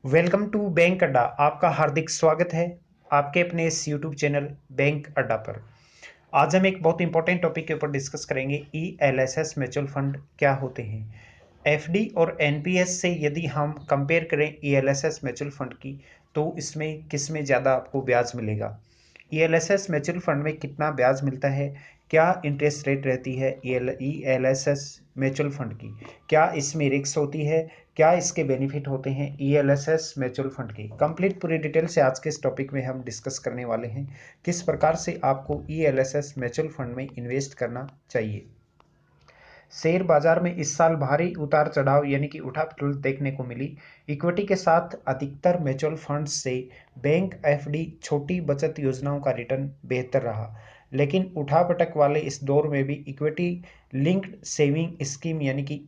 Welcome to bank अड्डा। आपका हार्दिक स्वागत है आपके अपने इस यूट्यूब चैनल बैंक अड्डा पर। आज हम एक बहुत इंपॉर्टेंट टॉपिक के ऊपर डिस्कस करेंगे। ईएलएसएस म्यूचुअल फंड क्या होते हैं। एफडी और एनपीएस से यदि हम कंपेयर करें ईएलएसएस म्यूचुअल फंड की, तो इसमें किस में ज़्यादा आपको ब्याज मिलेगा। ईएलएसएस म्यूचुअल फंड में कितना ब्याज मिलता है, क्या इंटरेस्ट रेट रहती है ईएलएसएस म्यूचुअल फंड की, क्या इसमें रिस्क होती है, क्या इसके बेनिफिट होते हैं ईएलएसएस म्यूचुअल फंड की। कंप्लीट पूरी डिटेल से आज के इस टॉपिक में हम डिस्कस करने वाले हैं। किस प्रकार से आपको ईएलएसएस म्यूचुअल फंड में इन्वेस्ट करना चाहिए। शेयर बाजार में इस साल भारी उतार चढ़ाव यानी कि उठापटल देखने को मिली। इक्विटी के साथ अधिकतर म्यूचुअल फंड्स से बैंक एफडी छोटी बचत योजनाओं का रिटर्न बेहतर रहा, लेकिन उठापटक वाले इस दौर में भी इक्विटी लिंक्ड सेविंग स्कीम यानी कि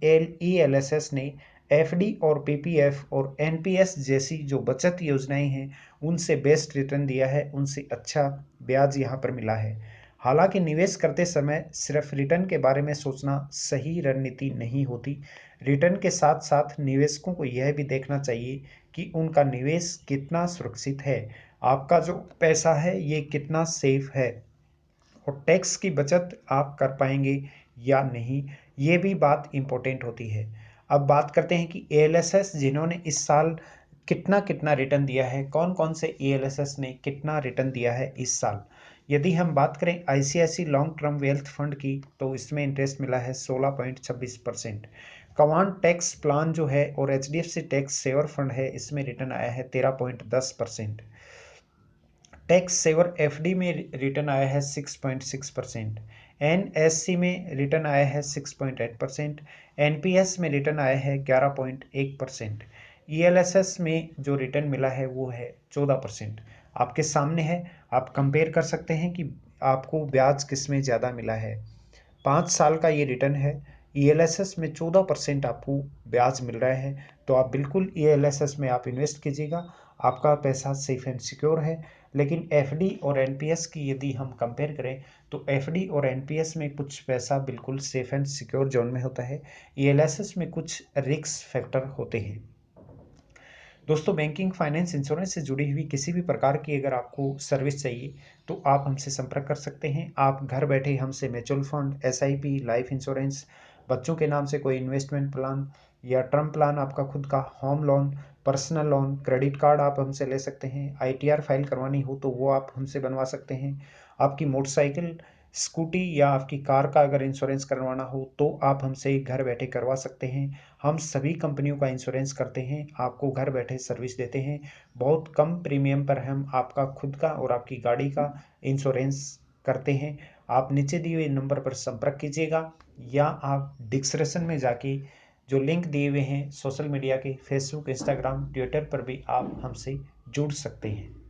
ईएलएसएस ने एफडी और पीपीएफ और एनपीएस जैसी जो बचत योजनाएं हैं उनसे बेस्ट रिटर्न दिया है, उनसे अच्छा ब्याज यहाँ पर मिला है। हालांकि निवेश करते समय सिर्फ रिटर्न के बारे में सोचना सही रणनीति नहीं होती। रिटर्न के साथ साथ निवेशकों को यह भी देखना चाहिए कि उनका निवेश कितना सुरक्षित है, आपका जो पैसा है ये कितना सेफ है और टैक्स की बचत आप कर पाएंगे या नहीं, ये भी बात इंपॉर्टेंट होती है। अब बात करते हैं कि एएलएसएस जिन्होंने इस साल कितना कितना रिटर्न दिया है, कौन कौन से एएलएसएस ने कितना रिटर्न दिया है इस साल। यदि हम बात करें ICICI long term wealth fund की, तो इसमें इंटरेस्ट मिला है 16.26%। कवान टैक्स प्लान जो है और एचडीएफसी टैक्स सेवर फंड है, इसमें रिटर्न आया है 13.10%। टैक्स सेवर एफडी में रिटर्न आया है 6.6%। एनएससी में रिटर्न आया है 6.8%। एनपीएस में रिटर्न आया है 11.1%। ईएलएसएस में जो रिटर्न मिला है वो है 14%। आपके सामने है, आप कंपेयर कर सकते हैं कि आपको ब्याज किस में ज़्यादा मिला है। 5 साल का ये रिटर्न है। ईएलएसएस में 14% आपको ब्याज मिल रहा है, तो आप बिल्कुल ईएलएसएस में आप इन्वेस्ट कीजिएगा, आपका पैसा सेफ एंड सिक्योर है। लेकिन एफडी और एनपीएस की यदि हम कंपेयर करें, तो एफडी और एनपीएस में कुछ पैसा बिल्कुल सेफ एंड सिक्योर जोन में होता है, ईएलएसएस में कुछ रिस्क फैक्टर होते हैं। दोस्तों, बैंकिंग, फाइनेंस, इंश्योरेंस से जुड़ी हुई किसी भी प्रकार की अगर आपको सर्विस चाहिए तो आप हमसे संपर्क कर सकते हैं। आप घर बैठे हमसे mutual fund, SIP, life insurance, बच्चों के नाम से कोई इन्वेस्टमेंट प्लान या टर्म प्लान, आपका खुद का home loan, personal loan, credit card आप हमसे ले सकते हैं। आईटीआर फाइल करवानी हो तो वो आप हमसे बनवा सकते हैं। आपकी मोटरसाइकिल, स्कूटी या आपकी कार का अगर इंश्योरेंस करवाना हो तो आप हमसे घर बैठे करवा सकते हैं। हम सभी कंपनियों का इंश्योरेंस करते हैं, आपको घर बैठे सर्विस देते हैं। बहुत कम प्रीमियम पर हम आपका खुद का और आपकी गाड़ी का इंश्योरेंस करते हैं। आप नीचे दिए हुए नंबर पर संपर्क कीजिएगा या आप डिस्क्रिप्शन में जाके जो लिंक दिए हुए हैं सोशल मीडिया के, फेसबुक, इंस्टाग्राम, ट्विटर पर भी आप हमसे जुड़ सकते हैं।